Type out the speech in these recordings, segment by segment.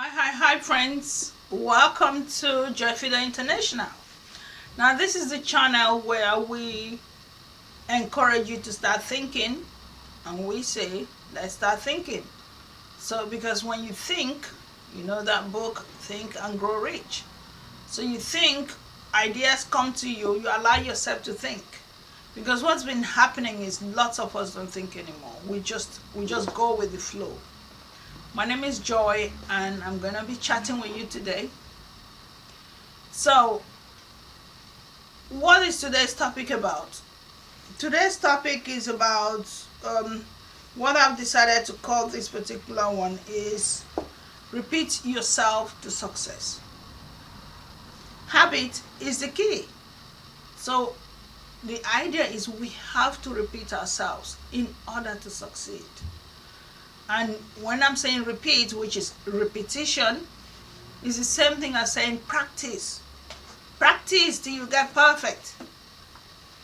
Hi, friends. Welcome to Joyfida International. Now, this is the channel where we encourage you to start thinking, and we say, let's start thinking. So, because when you think, you know that book, Think and Grow Rich. So, you think, ideas come to you, you allow yourself to think. Because what's been happening is lots of us don't think anymore. We just go with the flow. My name is Joy, and I'm gonna be chatting with you today. So, what is today's topic about? Today's topic is about what I've decided to call this particular one is repeat yourself to success. Habit is the key. So, the idea is we have to repeat ourselves in order to succeed. And when I'm saying repeat, which is repetition, is the same thing as saying practice. Practice till you get perfect.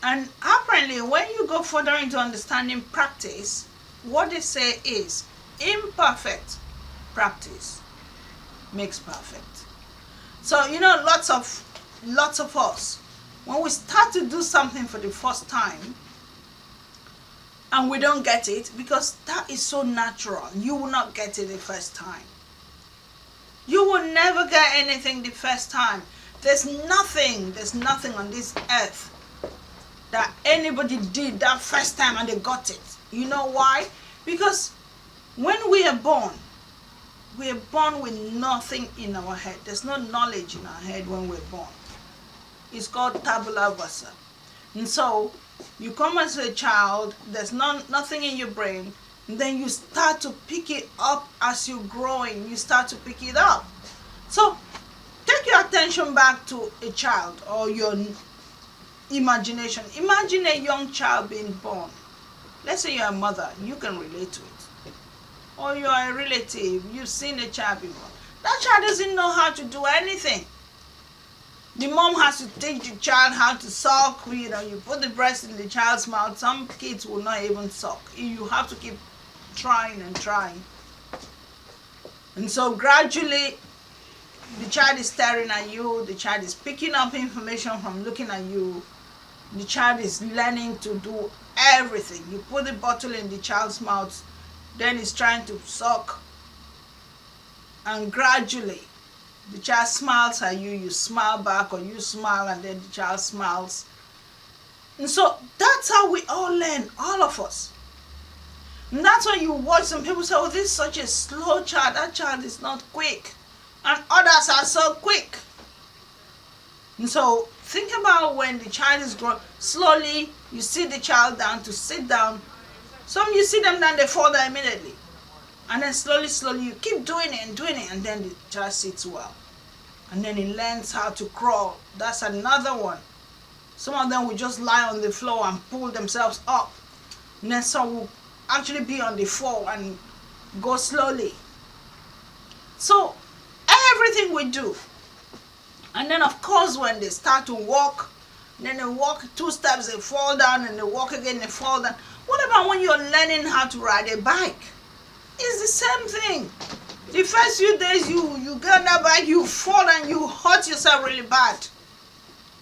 And apparently, when you go further into understanding practice, what they say is imperfect practice makes perfect. So, lots of us, when we start to do something for the first time, and we don't get it, because that is so natural. You will not get it the first time. You will never get anything the first time. There's nothing on this earth that anybody did that first time and they got it. You know why? Because when we are born with nothing in our head. There's no knowledge in our head when we're born. It's called tabula rasa. And so, you come as a child, there's nothing in your brain, and then you start to pick it up as you're growing. You start to pick it up. So, take your attention back to a child or your imagination. Imagine a young child being born. Let's say you're a mother, you can relate to it. Or you're a relative, you've seen a child be born. That child doesn't know how to do anything. The mom has to teach the child how to suck. You put the breast in the child's mouth. Some kids will not even suck. You have to keep trying and trying. And so gradually, the child is staring at you. The child is picking up information from looking at you. The child is learning to do everything. You put the bottle in the child's mouth, then it's trying to suck. And gradually, the child smiles at you, you smile back, or you smile and then the child smiles. And so that's how we all learn, all of us. And that's why you watch some people say, oh, this is such a slow child, that child is not quick. And others are so quick. And so think about when the child is growing, slowly you sit the child down to sit down. Some you sit them down, they fall down immediately. And then slowly you keep doing it, and then the child sits well. And then he learns how to crawl. That's another one. Some of them will just lie on the floor and pull themselves up. And then some will actually be on the floor and go slowly. So, everything we do. And then of course when they start to walk, then they walk 2 steps, they fall down, and they walk again, they fall down. What about when you're learning how to ride a bike? It's the same thing. The first few days you get on that bike, you fall and you hurt yourself really bad.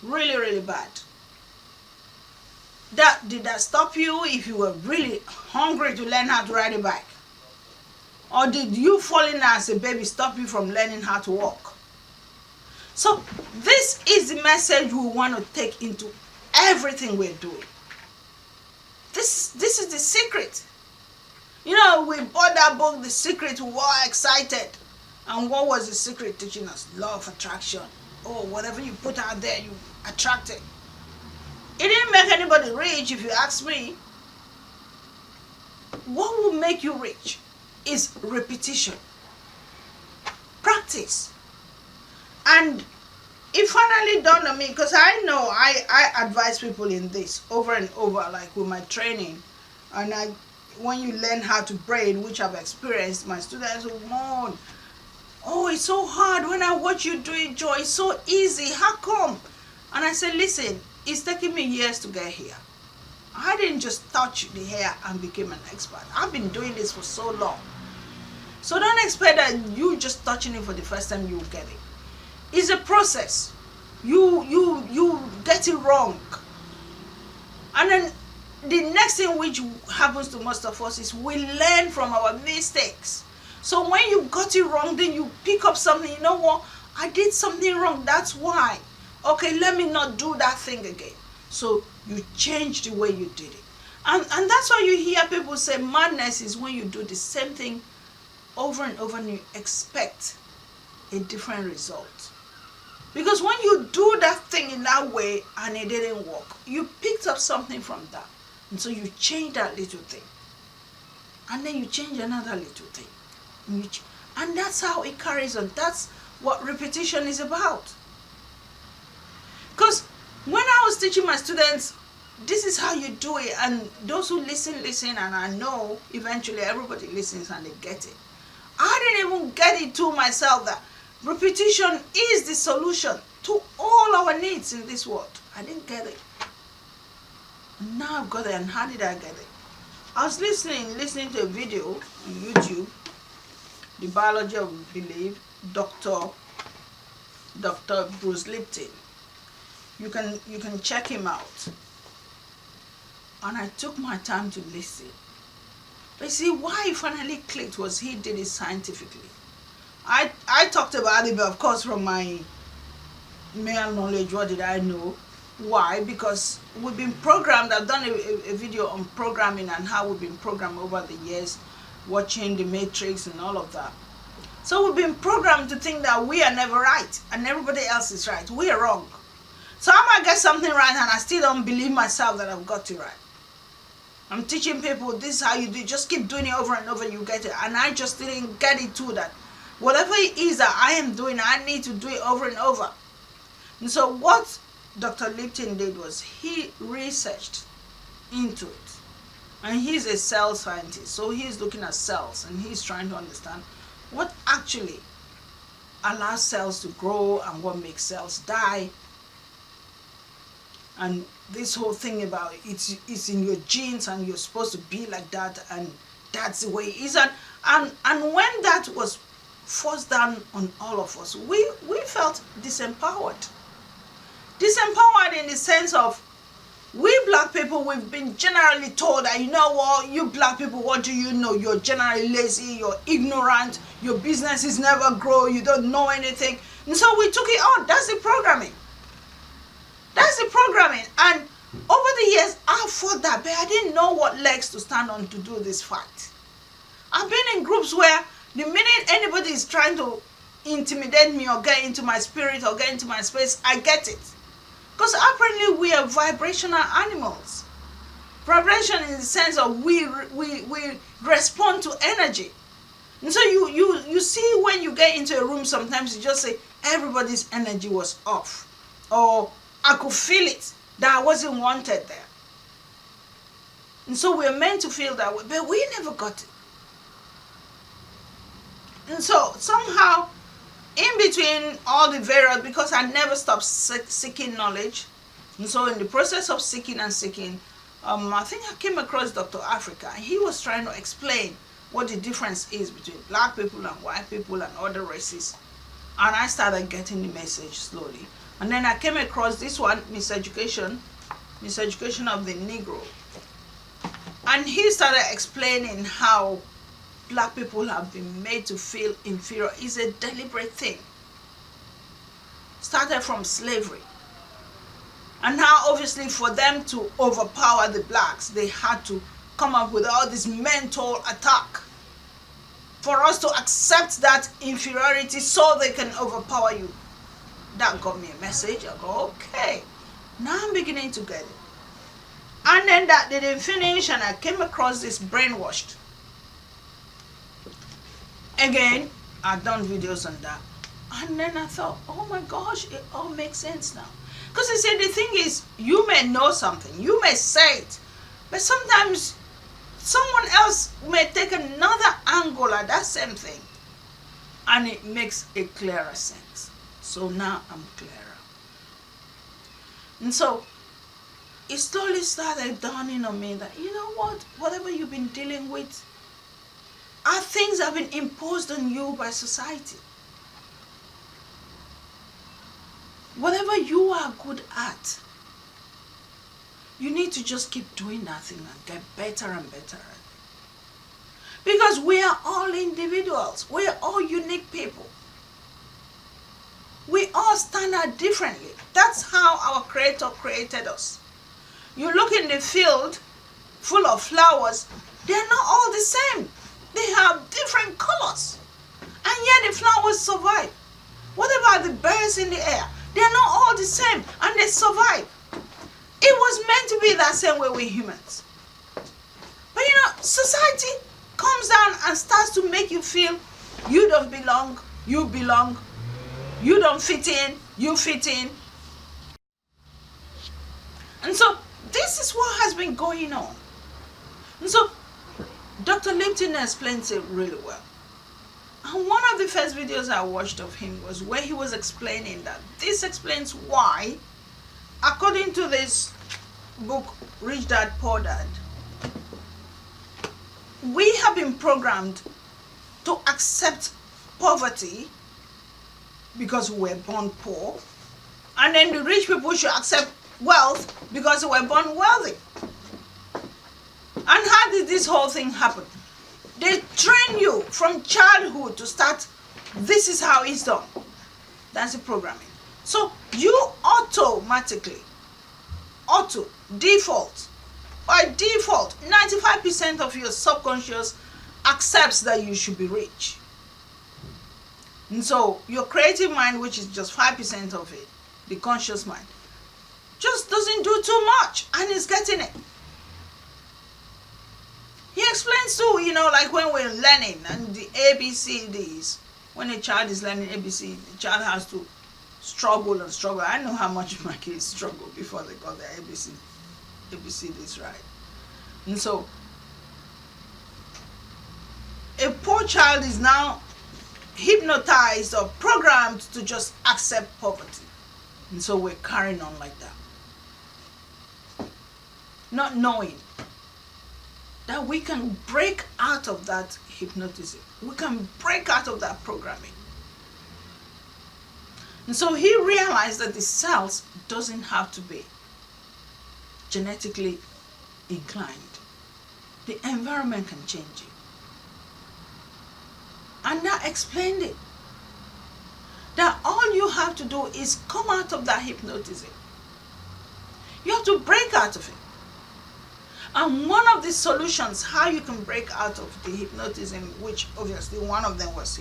Really bad. Did that stop you if you were really hungry to learn how to ride a bike? Or did you falling as a baby stop you from learning how to walk? So this is the message we want to take into everything we're doing. This is the secret. We bought that book, The Secret, we were excited. And what was the secret teaching us? Law of attraction. Oh, whatever you put out there, you attract it. It didn't make anybody rich, if you ask me. What will make you rich is repetition. Practice. And it finally dawned on me, because I know I advise people in this over and over, like with my training. And when you learn how to braid, which I've experienced, my students will moan, oh, it's so hard. When I watch you do it, Joy, it's so easy. How come? And I said, listen, it's taken me years to get here. I didn't just touch the hair and became an expert. I've been doing this for so long. So don't expect that you just touching it for the first time you will get it. It's a process. You get it wrong. And then the next thing which happens to most of us is we learn from our mistakes. So when you got it wrong, then you pick up something, you know what, I did something wrong, that's why. Okay, let me not do that thing again. So you change the way you did it. And that's why you hear people say madness is when you do the same thing over and over and you expect a different result. Because when you do that thing in that way and it didn't work, you picked up something from that. And so you change that little thing. And then you change another little thing. And that's how it carries on. That's what repetition is about. Because when I was teaching my students, this is how you do it. And those who listen, and I know eventually everybody listens and they get it. I didn't even get it to myself that repetition is the solution to all our needs in this world. I didn't get it. And now I've got it. And how did I get it? I was listening to a video on YouTube, The Biology of Belief, Dr. Bruce Lipton. You can check him out. And I took my time to listen. But see, why it finally clicked was he did it scientifically. I talked about it, but of course from my male knowledge, what did I know? Why? Because we've been programmed. I've done a video on programming and how we've been programmed over the years, watching The Matrix and all of that. So we've been programmed to think that we are never right and everybody else is right. We are wrong. So I might get something right and I still don't believe myself that I've got it right. I'm teaching people this is how you do it. Just keep doing it over and over, you get it. And I just didn't get it too, that whatever it is that I am doing, I need to do it over and over. And so what Dr. Lipton did was he researched into it. And he's a cell scientist, so he's looking at cells and he's trying to understand what actually allows cells to grow and what makes cells die. And this whole thing about it's in your genes and you're supposed to be like that and that's the way it is. And when that was forced down on all of us, we felt disempowered. Disempowered in the sense of we black people, we've been generally told that, you know what, you black people, what do you know? You're generally lazy, you're ignorant, your businesses never grow, you don't know anything. And so we took it on. That's the programming. That's the programming. And over the years, I fought that, but I didn't know what legs to stand on to do this fight. I've been in groups where the minute anybody is trying to intimidate me or get into my spirit or get into my space, I get it. Because apparently we are vibrational animals. Vibration in the sense of we respond to energy. And so you see when you get into a room, sometimes you just say everybody's energy was off. Or I could feel it, that I wasn't wanted there. And so we're meant to feel that way, but we never got it. And so somehow, in between all the various, because I never stopped seeking knowledge, and so in the process of seeking, I think I came across Dr. Africa. He was trying to explain what the difference is between black people and white people and other races. And I started getting the message slowly. And then I came across this one, Miseducation of the Negro. And he started explaining how black people have been made to feel inferior. It's a deliberate thing. Started from slavery. And now obviously for them to overpower the blacks, they had to come up with all this mental attack for us to accept that inferiority so they can overpower you. That got me a message. I go, okay, now I'm beginning to get it. And then that didn't finish, and I came across this brainwashed. Again, I've done videos on that. And then I thought, oh my gosh, it all makes sense now. Because I said, the thing is, you may know something, you may say it, but sometimes someone else may take another angle at that same thing, and it makes a clearer sense. So now I'm clearer. And so it slowly started dawning on me that, you know what, whatever you've been dealing with, are things that have been imposed on you by society. Whatever you are good at, you need to just keep doing that thing and get better and better at it. Because we are all individuals. We are all unique people. We all stand out differently. That's how our Creator created us. You look in the field full of flowers, they're not all the same. They have different colors. And yet the flowers survive. What about the birds in the air? They're not all the same and they survive. It was meant to be that same way with humans. But society comes down and starts to make you feel you don't belong, you belong, you don't fit in, you fit in. And so this is what has been going on. And so Dr. Lipton explains it really well. And one of the first videos I watched of him was where he was explaining that this explains why, according to this book, Rich Dad, Poor Dad, we have been programmed to accept poverty because we were born poor, and then the rich people should accept wealth because they were born wealthy. And how did this whole thing happen? They train you from childhood to start, this is how it's done. That's the programming. So you default, by default, 95% of your subconscious accepts that you should be rich. And so your creative mind, which is just 5% of it, the conscious mind, just doesn't do too much and is getting it. He explains too, like when we're learning and the ABCDs, when a child is learning ABC, the child has to struggle and struggle. I know how much my kids struggled before they got their ABCDs right. And so a poor child is now hypnotized or programmed to just accept poverty. And so we're carrying on like that. Not knowing that we can break out of that hypnotism. We can break out of that programming. And so he realized that the cells doesn't have to be genetically inclined. The environment can change it. And that explained it. That all you have to do is come out of that hypnotism. You have to break out of it. And one of the solutions how you can break out of the hypnotism, which obviously one of them was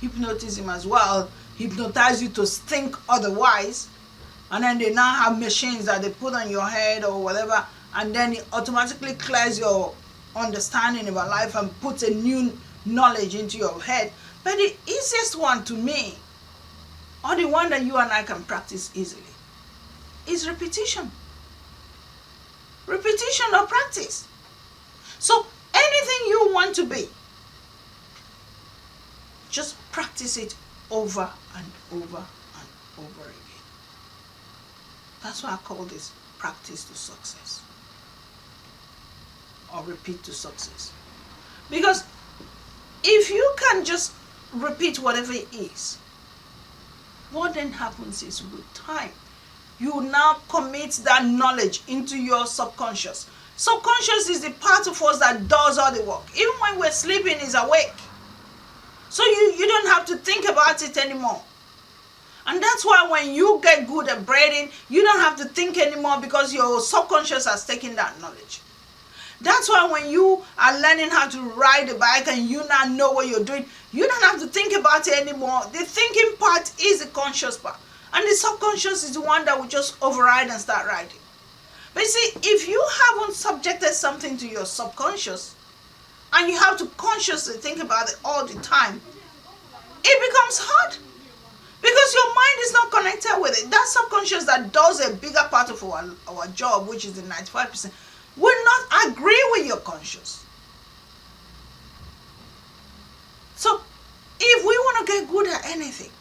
hypnotism as well, hypnotize you to think otherwise, and then they now have machines that they put on your head or whatever, and then it automatically clears your understanding about life and puts a new knowledge into your head. But the easiest one to me, or the one that you and I can practice easily, is repetition. Repetition or practice. So anything you want to be, just practice it over and over and over again. That's why I call this practice to success, or repeat to success. Because if you can just repeat whatever it is, what then happens is with time, you now commit that knowledge into your subconscious. Subconscious is the part of us that does all the work. Even when we're sleeping, it's awake. So you don't have to think about it anymore. And that's why when you get good at breathing, you don't have to think anymore because your subconscious has taken that knowledge. That's why when you are learning how to ride a bike and you now know what you're doing, you don't have to think about it anymore. The thinking part is the conscious part. And the subconscious is the one that will just override and start riding. But you see, if you haven't subjected something to your subconscious, and you have to consciously think about it all the time, it becomes hard. Because your mind is not connected with it. That subconscious that does a bigger part of our job, which is the 95%, will not agree with your conscious. So, if we want to get good at anything,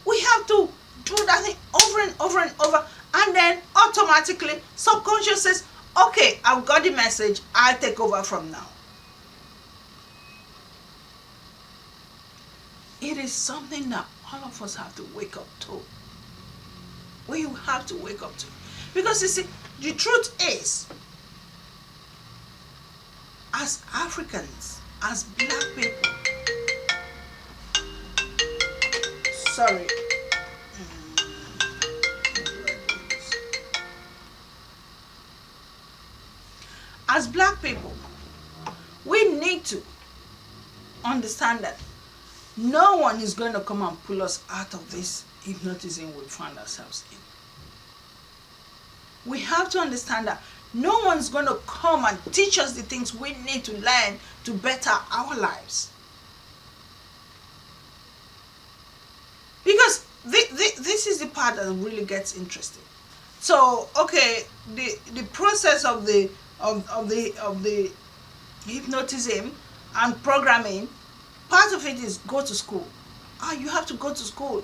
we have to do that thing over and over and over, and then automatically subconscious says, okay, I've got the message, I'll take over from now. it is something that all of us have to wake up to. We have to wake up to. Because you see, the truth is, as Africans, as black people, sorry, as black people, we need to understand that no one is going to come and pull us out of this hypnotism we find ourselves in. We have to understand that no one's going to come and teach us the things we need to learn to better our lives. Because this is the part that really gets interesting. So, okay, the process of the hypnotism and programming, part of it is go to school. You have to go to school.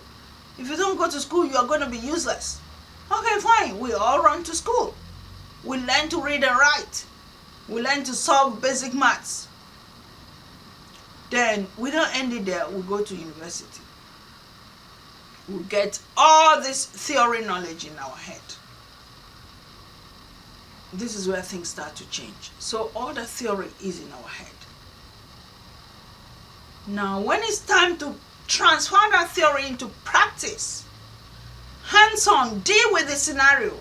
If you don't go to school, you are going to be useless. Okay, fine. We all run to school. We learn to read and write. We learn to solve basic maths. Then we don't end it there. We go to university. We get all this theory knowledge in our head. This is where things start to change. So all the theory is in our head. Now, when it's time to transfer that theory into practice, hands-on, deal with the scenario,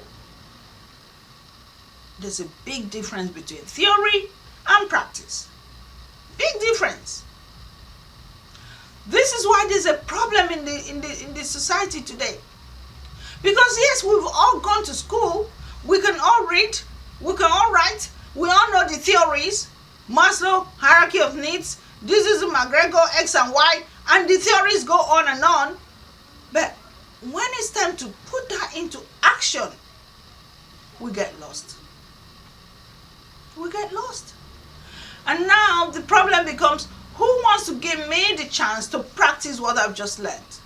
there's a big difference between theory and practice. Big difference. This is why there's a problem in the society today. Because yes, we've all gone to school, we can all read, we can all write, we all know the theories, Maslow, hierarchy of needs, this is McGregor, X and Y, and the theories go on and on. But when it's time to put that into action, we get lost. We get lost. And now the problem becomes, who wants to give me the chance to practice what I've just learned?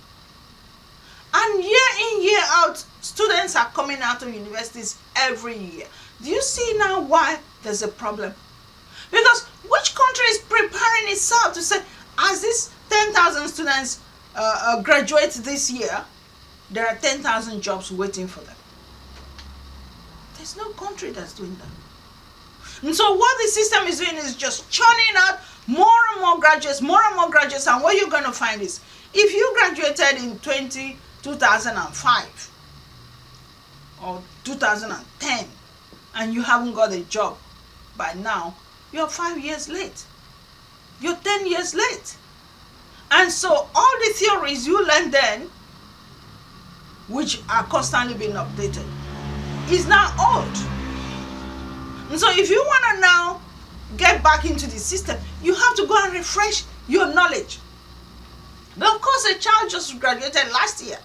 And year in, year out, students are coming out of universities every year. Do you see now why there's a problem? Because which country is preparing itself to say, as these 10,000 students graduate this year, there are 10,000 jobs waiting for them? There's no country that's doing that. And so what the system is doing is just churning out more and more graduates, and what you're going to find is, if you graduated in 2005 or 2010 and you haven't got a job by now, you're 5 years late. You're 10 years late. And so all the theories you learned then, which are constantly being updated, is now old. And so if you want to now get back into the system, you have to go and refresh your knowledge. But of course, a child just graduated last year,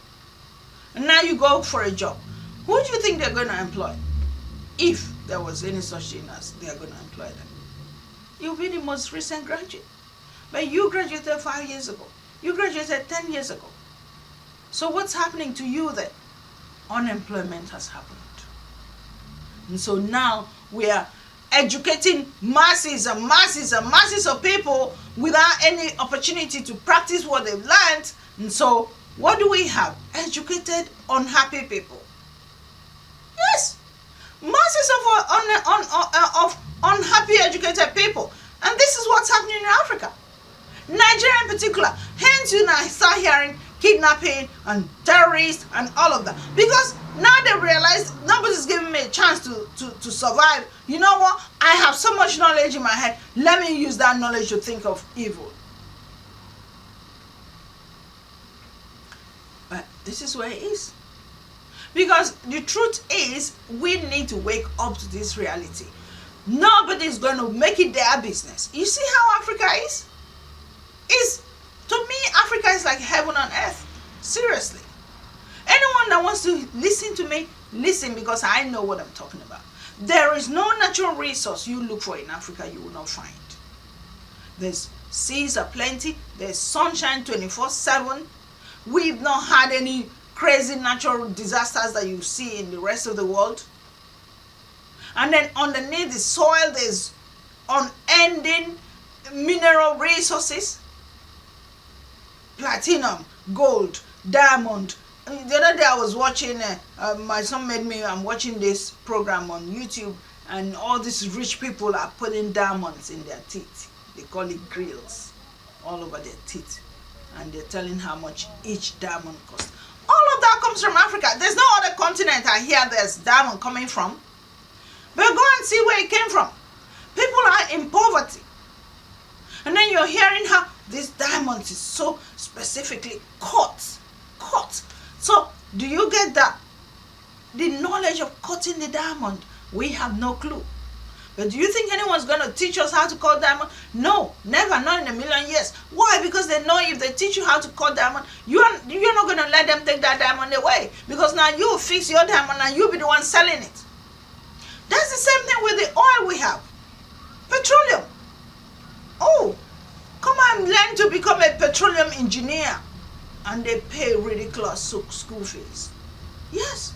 and now you go for a job. Who do you think they're going to employ? If there was any such thing as they're going to employ them. You'll be the most recent graduate. But you graduated 5 years ago. You graduated 10 years ago. So what's happening to you then? Unemployment has happened. And so now we are educating masses and masses and masses of people without any opportunity to practice what they've learned. And so what do we have? Educated, unhappy people. Yes, masses of unhappy educated people. And this is what's happening in Africa. Nigeria in particular. Hence you now start hearing kidnapping and terrorists and all of that. Because now they realize nobody's giving me a chance to survive. You know what? I have so much knowledge in my head. Let me use that knowledge to think of evil. But this is where it is. Because the truth is, we need to wake up to this reality. Nobody's going to make it their business. You see how Africa is? To me, Africa is like heaven on earth. Seriously. Anyone that wants to listen to me, listen, because I know what I'm talking about. There is no natural resource you look for in Africa you will not find. There's seas aplenty. There's sunshine 24/7. We've not had any crazy natural disasters that you see in the rest of the world. And then underneath the soil, there's unending mineral resources. platinum, gold, diamond. The other day I was watching, my son made me, I'm watching this program on YouTube, and all these rich people are putting diamonds in their teeth. They call it grills all over their teeth. And they're telling how much each diamond costs. All of that comes from Africa. There's no other continent I hear there's diamond coming from. But go and see where it came from. People are in poverty. And then you're hearing how this diamond is so specifically cut. So, do you get that? The knowledge of cutting the diamond, we have no clue. But do you think anyone's going to teach us how to cut diamond? No, never, not in a million years. Why? Because they know if they teach you how to cut diamond, you're not going to let them take that diamond away. Because now you fix your diamond and you'll be the one selling it. That's the same thing with the oil we have. Petroleum. Oh, come and learn to become a petroleum engineer. And they pay ridiculous school fees. Yes.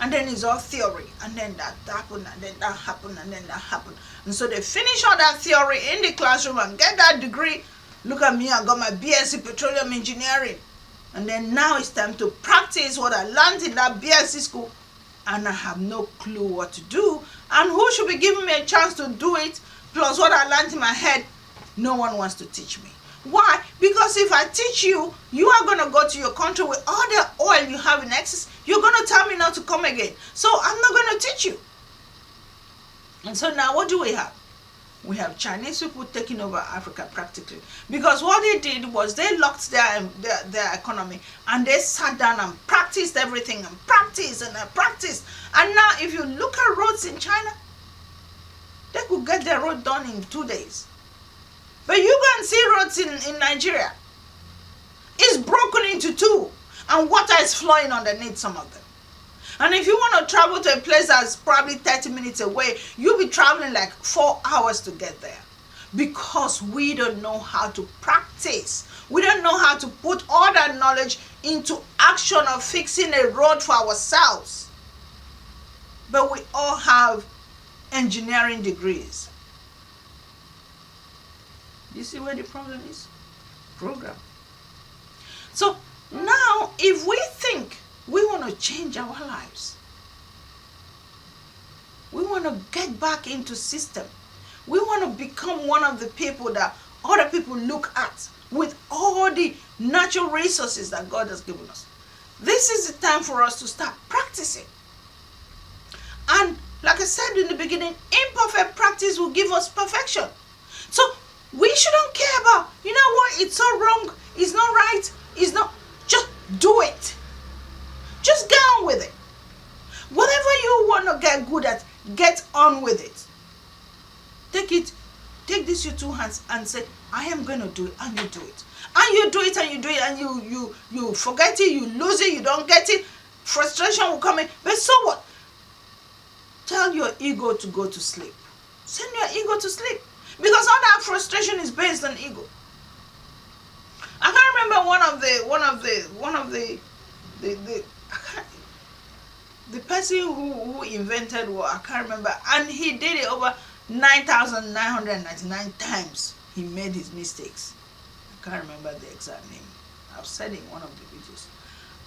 And then it's all theory. And then that happened, and then that happened, and then that happened. And so they finish all that theory in the classroom and get that degree. Look at me, I got my BSc Petroleum Engineering. And then now it's time to practice what I learned in that BSc school. And I have no clue what to do. And who should be giving me a chance to do it? Plus what I learned in my head, no one wants to teach me. Why? Because if I teach you, you are going to go to your country with all the oil you have in excess. You're going to tell me not to come again. So I'm not going to teach you. And so now what do we have? We have Chinese people taking over Africa practically. Because what they did was they locked their economy and they sat down and practiced everything and practiced and practiced. And now if you look at roads in China, they could get their road done in 2 days. But you go and see roads in Nigeria. It's broken into two. And water is flowing underneath some of them. And if you want to travel to a place that's probably 30 minutes away, you'll be traveling like 4 hours to get there. Because we don't know how to practice. We don't know how to put all that knowledge into action of fixing a road for ourselves. But we all have engineering degrees. You see where the problem is? Program. So now, if we think we want to change our lives, we want to get back into system, we want to become one of the people that other people look at with all the natural resources that God has given us, this is the time for us to start practicing. And like I said in the beginning, imperfect practice will give us perfection. So we shouldn't care about, you know what, it's so wrong, it's not right, it's not, just do it. Just get on with it. Whatever you want to get good at, get on with it. Take this your two hands and say, I am going to do it, and you do it. And you do it, and you do it, and you forget it, you lose it, you don't get it, frustration will come in. But so what? Tell your ego to go to sleep. Send your ego to sleep. Because all that frustration is based on ego. I can't remember the person who invented what, I can't remember, and he did it over 9,999 times. He made his mistakes. I can't remember the exact name. I've said it in one of the videos.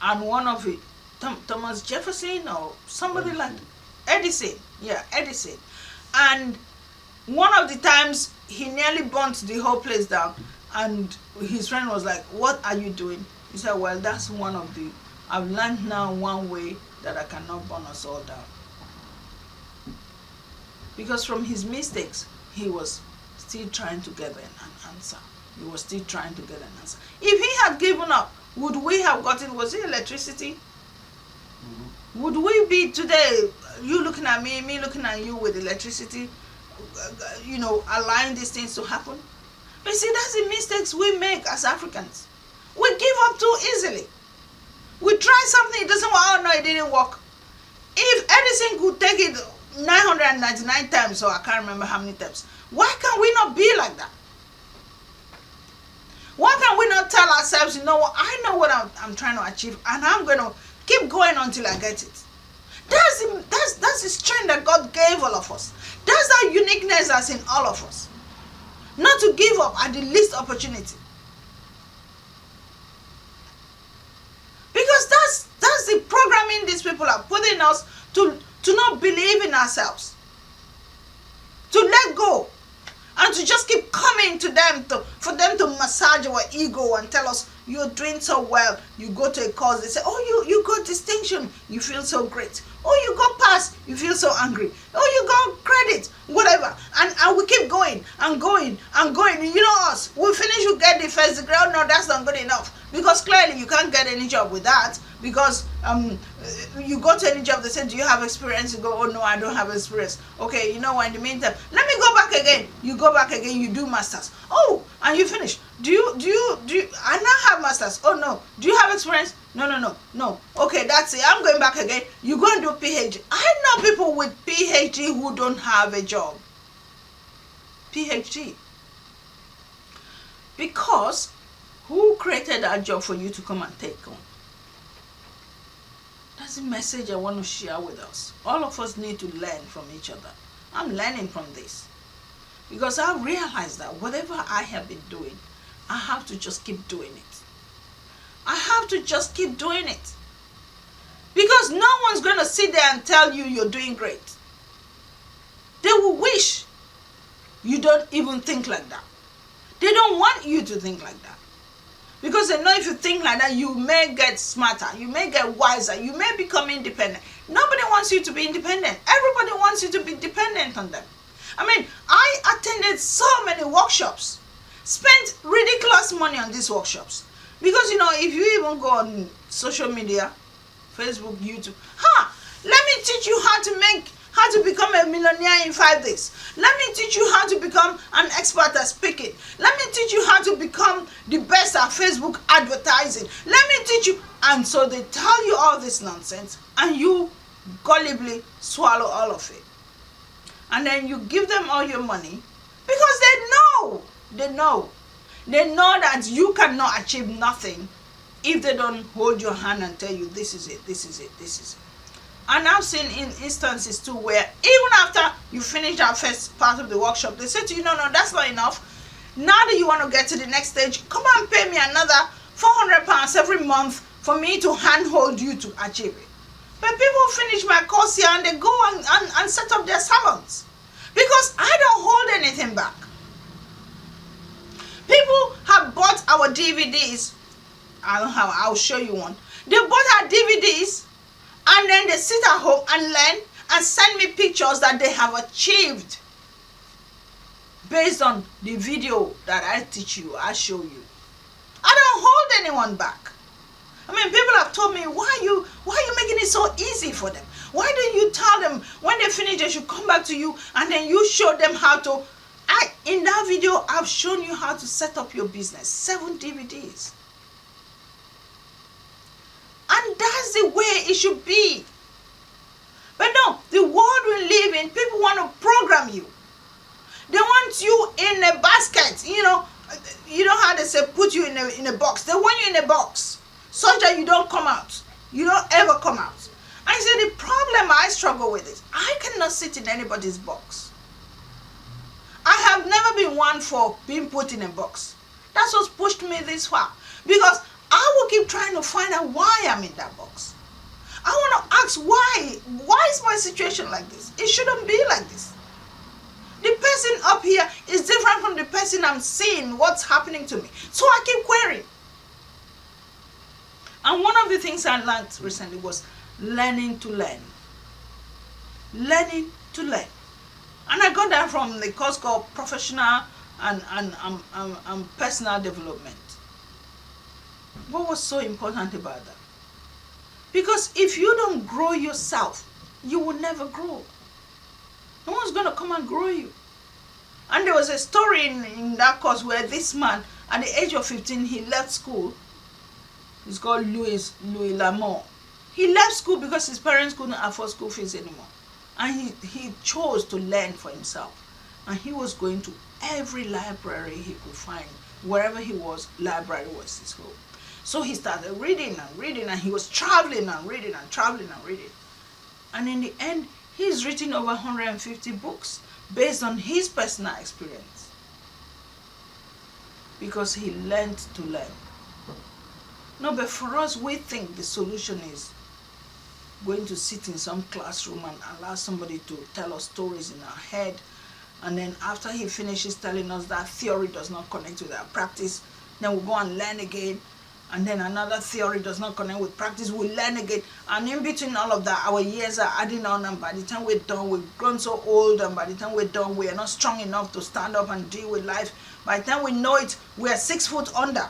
And one of it, Thomas Jefferson or somebody like Edison. Yeah, Edison. And one of the times he nearly burnt the whole place down, and his friend was like, what are you doing? He said, well, that's one of the, I've learned now one way that I cannot burn us all down. Because from his mistakes, he was still trying to get an answer. He was still trying to get an answer. If he had given up, would we have gotten, was it electricity? Mm-hmm. Would we be today, you looking at me looking at you with electricity, allowing these things to happen? But see, that's the mistakes we make as Africans. We give up too easily. We try something, it doesn't work. Oh no, it didn't work. If Edison could take it 999 times, or I can't remember how many times, why can we not be like that? Why can we not tell ourselves, you know what, I know what I'm trying to achieve, and I'm going to keep going until I get it. That's the strength that God gave all of us. That's that uniqueness that's in all of us. Not to give up at the least opportunity. programming these people are putting us to not believe in ourselves, to let go, and to just keep coming to them for them to massage our ego and tell us you're doing so well. You go to a course, they say, oh, you got distinction, you feel so great. Oh, you got pass, you feel so angry. Oh, you got credit, whatever. And we keep going and going and going. You know us, we finish, we get the first degree. Oh, no, that's not good enough. Because clearly you can't get any job with that. Because you go to any job, they say, do you have experience? You go, oh no, I don't have experience. Okay, you know what, in the meantime, let me go back again. You go back again, you do masters. Oh, and you finish. Do you I now have masters? Oh no. Do you have experience? No. Okay, that's it. I'm going back again. You go and do PhD. I know people with PhD who don't have a job. PhD. Because who created that job for you to come and take on? That's the message I want to share with us. All of us need to learn from each other. I'm learning from this. Because I realized that whatever I have been doing, I have to just keep doing it. I have to just keep doing it. Because no one's going to sit there and tell you you're doing great. They will wish you don't even think like that. They don't want you to think like that. Because they know if you think like that, you may get smarter, you may get wiser, you may become independent. Nobody wants you to be independent. Everybody wants you to be dependent on them. I mean, I attended so many workshops, spent ridiculous money on these workshops. Because, if you even go on social media, Facebook, YouTube, let me teach you how to become a millionaire in 5 days. Let me teach you how to become an expert at speaking. Let me teach you how to become the best at Facebook advertising. Let me teach you. And so they tell you all this nonsense, and you gullibly swallow all of it. And then you give them all your money because they know that you cannot achieve nothing if they don't hold your hand and tell you this is it. And I've seen in instances too where even after you finish that first part of the workshop, they say to you, no, that's not enough. Now that you want to get to the next stage, come and pay me another £400 every month for me to handhold you to achieve it. But people finish my course here and they go and set up their salons. Because I don't hold anything back. People have bought our DVDs. I'll show you one. They bought our DVDs and then they sit at home and learn and send me pictures that they have achieved based on the video that I teach you, I show you. I don't hold anyone back. I mean, people have told me, why are you making it so easy for them? Why don't you tell them when they finish they should come back to you and then you show them how to... In that video, I've shown you how to set up your business. 7 DVDs. And that's the way it should be. But no, the world we live in, people want to program you. They want you in a basket. You know how they say put you in a box. They want you in a box such that you don't come out. You don't ever come out. I say the problem I struggle with is I cannot sit in anybody's box. I have never been one for being put in a box. That's what's pushed me this far. Because I will keep trying to find out why I'm in that box. I want to ask why. Why is my situation like this? It shouldn't be like this. The person up here is different from the person I'm seeing what's happening to me. So I keep querying. And one of the things I learned recently was learning to learn. Learning to learn. And I got that from the course called Professional and Personal Development. What was so important about that? Because if you don't grow yourself, you will never grow. No one's going to come and grow you. And there was a story in that course where this man, at the age of 15, he left school. He's called Louis Lamont. He left school because his parents couldn't afford school fees anymore. And he chose to learn for himself. And he was going to every library he could find. Wherever he was, library was his home. So he started reading and reading, and he was traveling and reading and traveling and reading. And in the end, he's written over 150 books based on his personal experience. Because he learned to learn. No, but for us, we think the solution is going to sit in some classroom and allow somebody to tell us stories in our head, and then after he finishes telling us that theory does not connect with our practice, then we go and learn again, and then another theory does not connect with practice, we learn again, and in between all of that, our years are adding on, and by the time we're done, we've grown so old, and by the time we're done, we are not strong enough to stand up and deal with life. By the time we know it, we are 6 foot under.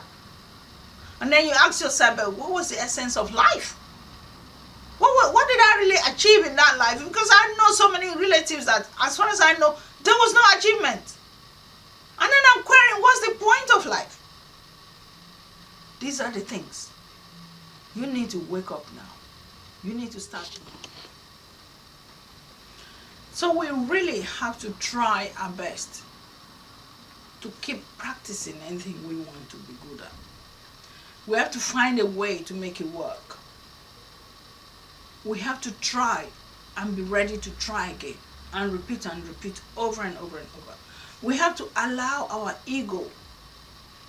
And then you ask yourself, but what was the essence of life? What did I really achieve in that life? Because I know so many relatives that, as far as I know, there was no achievement. And then I'm querying, what's the point of life? These are the things. You need to wake up now. You need to start now. So we really have to try our best to keep practicing anything we want to be good at. We have to find a way to make it work. We have to try and be ready to try again and repeat over and over and over. We have to allow our ego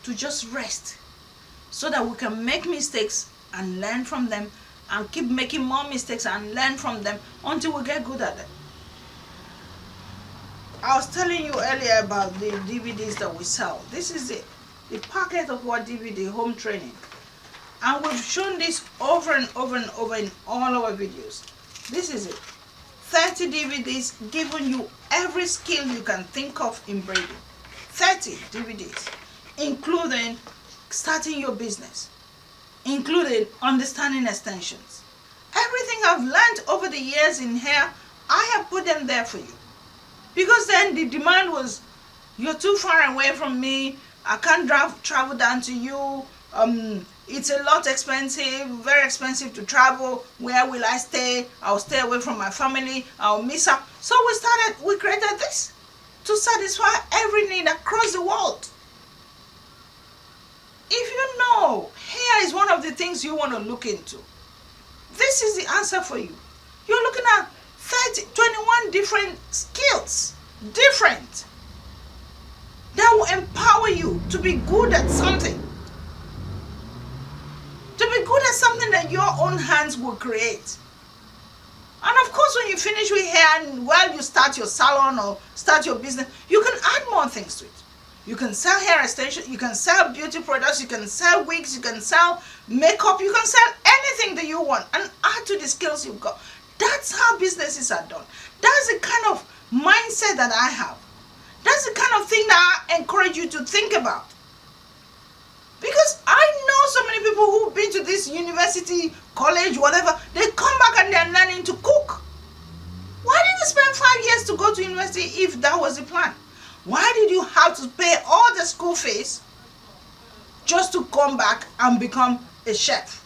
to just rest so that we can make mistakes and learn from them and keep making more mistakes and learn from them until we get good at them. I was telling you earlier about the DVDs that we sell. This is the packet of our DVD home training. And we've shown this over and over and over in all our videos. This is it. 30 DVDs giving you every skill you can think of in braiding. 30 DVDs, including starting your business, including understanding extensions. Everything I've learned over the years in here, I have put them there for you. Because then the demand was, you're too far away from me, I can't travel down to you, it's a lot expensive, very expensive to travel. Where will I stay? I'll stay away from my family. I'll miss out. So we created this to satisfy every need across the world. If you know hair is one of the things you want to look into, this is the answer for you. You're looking at 21 different skills, different, that will empower you to be good at something. To be good at something that your own hands will create. And of course, when you finish with hair and while you start your salon or start your business, you can add more things to it. You can sell hair extensions, you can sell beauty products, you can sell wigs, you can sell makeup, you can sell anything that you want and add to the skills you've got. That's how businesses are done. That's the kind of mindset that I have. That's the kind of thing that I encourage you to think about. Because I know so many people who've been to this university, college, whatever, they come back and they're learning to cook. Why did you spend 5 years to go to university if that was the plan? Why did you have to pay all the school fees just to come back and become a chef?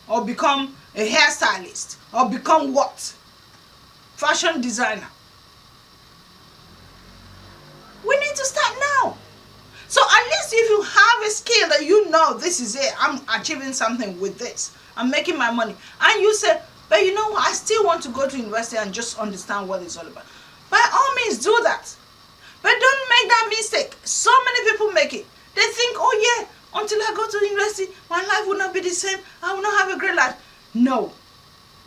Or become a hairstylist? Or become what? Fashion designer. We need to start now. So at least if you have a skill that you know, this is it, I'm achieving something with this, I'm making my money, and you say, but you know what, I still want to go to university and just understand what it's all about. By all means, do that. But don't make that mistake. So many people make it. They think, oh yeah, until I go to university, my life will not be the same, I will not have a great life. No,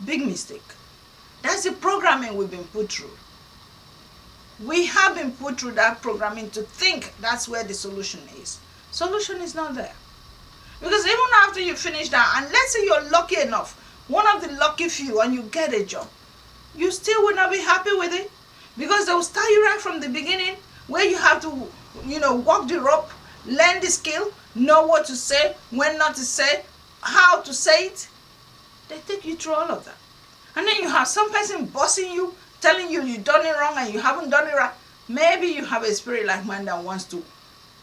big mistake. That's the programming we've been put through. We have been put through that programming to think that's where the solution is. Solution is not there. Because even after you finish that, and let's say you're lucky enough, one of the lucky few, and you get a job, you still will not be happy with it. Because they will start you right from the beginning, where you have to, walk the rope, learn the skill, know what to say, when not to say, how to say it. They take you through all of that. And then you have some person bossing you, telling you you've done it wrong and you haven't done it right. Maybe you have a spirit like mine that wants to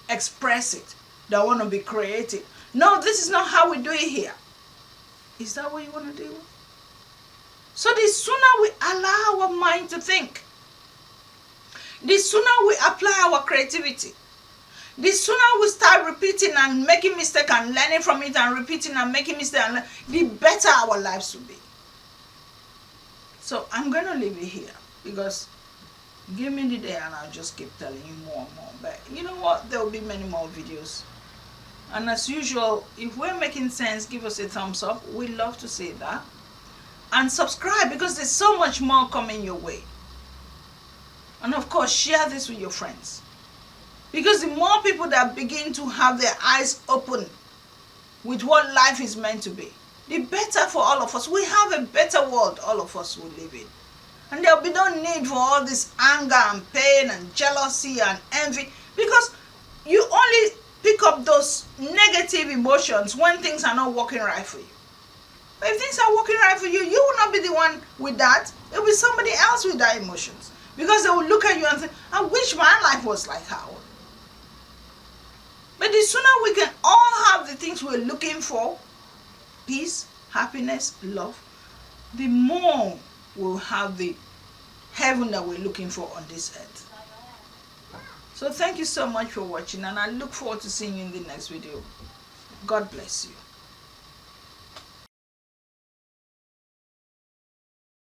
express it, that want to be creative. No, this is not how we do it here. Is that what you want to do? So the sooner we allow our mind to think, the sooner we apply our creativity, the sooner we start repeating and making mistakes and learning from it and repeating and making mistakes, the better our lives will be. So I'm going to leave it here because give me the day and I'll just keep telling you more and more. But you know what? There will be many more videos. And as usual, if we're making sense, give us a thumbs up. We love to see that. and subscribe, because there's so much more coming your way. And of course, share this with your friends, because the more people that begin to have their eyes open with what life is meant to be, the better for all of us. We have a better world all of us will live in. And there'll be no need for all this anger and pain and jealousy and envy, because you only pick up those negative emotions when things are not working right for you. But if things are working right for you, you will not be the one with that. It will be somebody else with that emotions, because they will look at you and think, I wish my life was like her. But the sooner we can all have the things we're looking for, peace, happiness, love, the more we'll have the heaven that we're looking for on this earth. So thank you so much for watching, and I look forward to seeing you in the next video. God bless you.